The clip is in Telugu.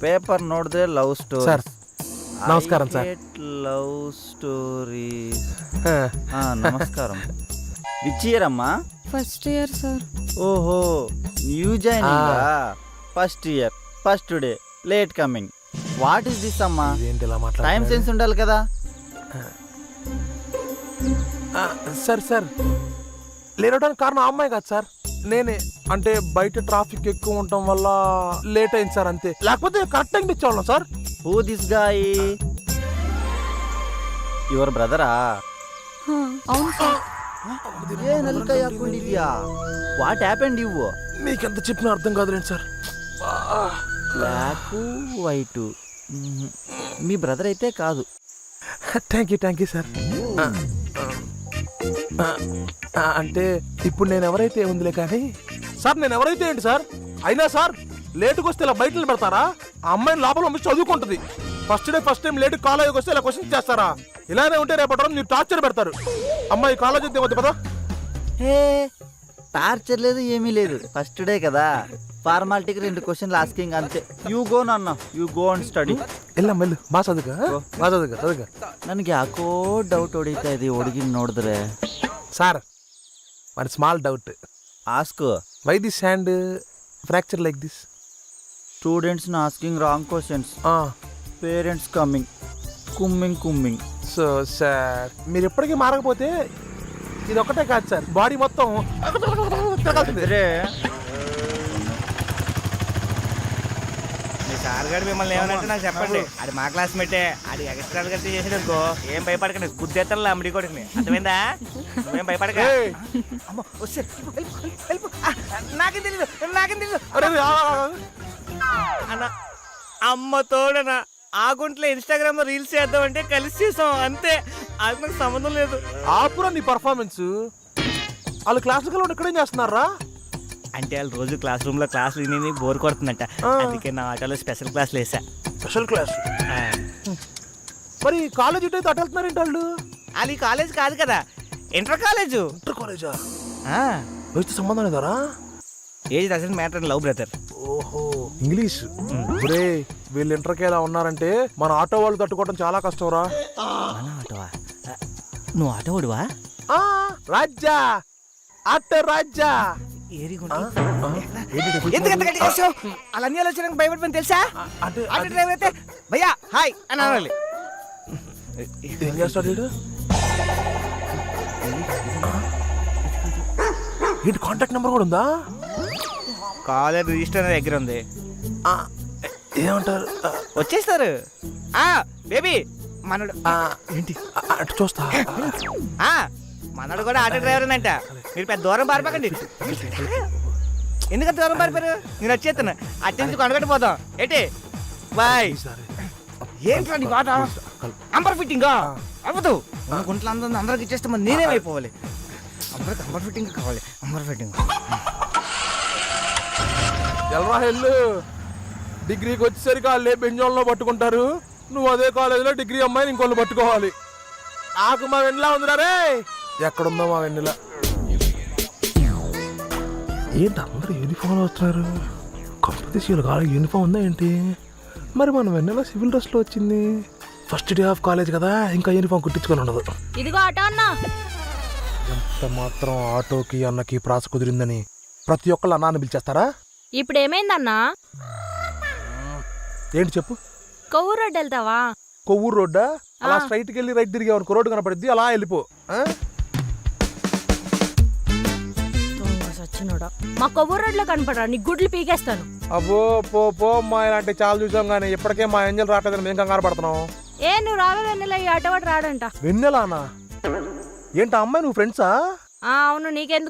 పేపర్ నోడితే లవ్ స్టోరీ. సార్ నమస్కారం సార్. Love story. నమస్కారం. విచ్ ఇయర్ అమ్మా? First year sir. ఓహో, new joining. First year, first day, late coming. What is this అమ్మా? టైం సెన్స్ ఉండాలి కదా. సార్ సార్ లేనడానికి కారణం అమ్మాయి కాదు సార్, నేనే. అంటే బయట ట్రాఫిక్ ఎక్కువ ఉండటం వల్ల లేట్ అయింది సార్, అంతే. లేకపోతే కరెక్ట్ టైంకి ఇచ్చేవాళ్ళం sir. Who this guy? Your బ్రదరా? అవును సార్. ఏ నల్లికాయ ಹಾಕೊಂಡಿದ್ಯಾ? What happened you? మీకెంత చెప్పినా అర్థం కాదులేండి సార్. Black white. మీ బ్రదర్ అయితే కాదు. Thank you sir. అంటే ఇప్పుడు నేను ఎవరైతే ఉందిలే కానీ సార్, నేను ఎవరైతే ఏంటి సార్? అయినా సార్ లేటుకు వస్తే ఇలా బయటలు పెడతారా? ఆ అమ్మాయిని లోపల పంపించి చదువుకుంటుంది. First day first time late కాలేజీకి వస్తే ఇలా క్వశ్చన్ చేస్తారా? ఇలానే ఉంటే రేపటి మీరు టార్చర్ పెడతారు. అమ్మాయి కాలేజ్ వద్ద వద్దు కదా. హే, టార్చర్ లేదు, ఏమీ లేదు. ఫస్ట్ డే కదా, ఫార్మాలిటీకి 2 క్వశ్చన్లు ఆస్కింగ్ అంతే. యూ గో నాన్న, యూ గో అండ్ ಸ್ಟಡಿ. ಎಲ್ಲ ಮೆಲ್ಲು ಬಾ ಸದಕ. ನನಗೆ ಯಾಕೋ ಡೌಟ್ ಹೊಡಿತಾ ಇದೆ ಹುಡುಗಿನ ನೋಡಿದ್ರೆ. Sir, one small doubt. Ask. Why this hand fracture like this? Students asking wrong questions. Parents coming, కుమ్మింగ్. So sir, మీరు ఎప్పటికీ మారకపోతే ఇది ఒకటే కాదు సార్, బాడీ మొత్తం సార్ గారు మిమ్మల్ని ఏమనంటే నాకు చెప్పండి. అది మా క్లాస్మేటే. అది ఎక్స్ట్రా గట్టి చేసాడు అనుకో, ఏం భయపడకండి. గుద్దేస్తాను అమ్మడి కొడుకుని, అర్థమైందా? నువ్వేం భయపడక. నాకేం తెలీదు అన్న. అమ్మ తోడనా, ఆ గుంట్లో ఇన్స్టాగ్రామ్ లో రీల్స్ చేద్దామంటే కలిసి చేసాం అంతే. అది నాకు సంబంధం లేదు. ఆపురా నీ పర్ఫార్మెన్స్. వాళ్ళు క్లాసికల్ ఇక్కడేం చేస్తున్నారా? అంటే వాళ్ళు రోజు క్లాస్ రూమ్ లో క్లాసులు విని బోర్ కొడుతుందంట. అందుకే నా ఆటోలో స్పెషల్ క్లాసులు వేసా. Special class? మరి కాలేజ్ ఇటు అయితే అటు వెళ్తున్నారేంటి వాళ్ళు? అది కాలేజ్ కాదు కదా, ఇంటర్ కాలేజ్. ఇంటర్ కాలేజా? వయసుతో సంబంధం లేదారా? Age doesn't matter, love brother. ఓహో, ఇంగ్లీష్. ఒరే, వీళ్ళు ఇంటర్కి ఎలా ఉన్నారంటే మన ఆటో వాళ్ళు తట్టుకోవడం చాలా కష్టం రా. మన ఆటోవా? నువ్వు ఆటో ఓడివా? రాజ్జా, ఆటో రాజ్జా. అలా అన్ని ఆలోచనకు భయపడిపోయింది తెలుసా? ఆటో డ్రైవర్ అయితే భయ్యా హాయ్ అని అనాలి. ఏం చేస్తాడు వీడు? ఏంటి, కాంటాక్ట్ నెంబర్ కూడా ఉందా? కాలేజ్ రిజిస్టర్ దగ్గర ఉంది. ఏమంటారు? వచ్చేస్తారు. బేబీ మనడు ఏంటి అటు చూస్తా. మనడు కూడా ఆటో డ్రైవర్ అంట. మీరు పెద్ద దూరం పారిపోకండి. ఎందుకంత దూరం పారిపోయారు? నేను వచ్చేస్తాను. అట్టెందుకు కొనగట్టిపోతాం ఏంటి? బాయ్. ఏంట్రా నీ బాట? అంబర్ ఫిట్టింగ్ అవ్వదు. గుంట్లో అందరికి ఇచ్చేస్తే మరి నేనేమైపోవాలి? అందరికి అంబర్ ఫిట్టింగ్ కావాలి. అంబర్ ఫిట్టింగ్ ఎల్రా హెల్లు. డిగ్రీకి వచ్చేసరికి వాళ్ళే బెంజోన్లో పట్టుకుంటారు. నువ్వు అదే కాలేజీలో డిగ్రీ అమ్మాయిని ఇంకోళ్ళు పట్టుకోవాలి. నాకు మా వెన్నెలా ఉందిరా రే. ఎక్కడుందో మా వెన్నెల? ఏంటి అందరూ యూనిఫామ్లో వస్తున్నారు? కాంపిటీషన్ కాలేజ్ యూనిఫామ్ ఉందా ఏంటి? మరి మన వెన్నెల సివిల్ డ్రెస్లో వచ్చింది. ఫస్ట్ డే ఆఫ్ కాలేజ్ కదా, ఇంకా యూనిఫామ్ కుట్టించుకొని ఉండదు. ఇదిగో ఆటో అన్నా. ఎంత మాత్రం ఆటోకి అన్నకి ప్రాస కుదిరిందని ప్రతి ఒక్కళ్ళు అన్నాన్ని పిలిచేస్తారా? ఇప్పుడు ఏమైందన్నా? ఏంటి చెప్పు. కొవ్వూరు రోడ్డు వెళ్తావా? కొవ్వూరు రోడ్డా? అలా స్ట్రైట్కి వెళ్ళి రైట్ తిరిగి అనుకో, రోడ్డు కనపడిద్ది, అలా వెళ్ళిపో. మా కొవ్వూరు రోడ్ లో కనపడరా, నీ గుడ్లు పీకేస్తాను. అబ్బో పో పో, మా ఇలాంటి చాలా చూసాం కానీ ఇప్పటికే మా ఏంజల్ రావట్లేదని మేము కంగారు పడుతున్నాం. నువ్వు రావే వెన్నెల, ఈ ఆటో వాడు రాడంట. వెన్నెలానా? ఏంటి అమ్మాయి నువ్వు ఫ్రెండ్సా? అవును, నీకెందుకు?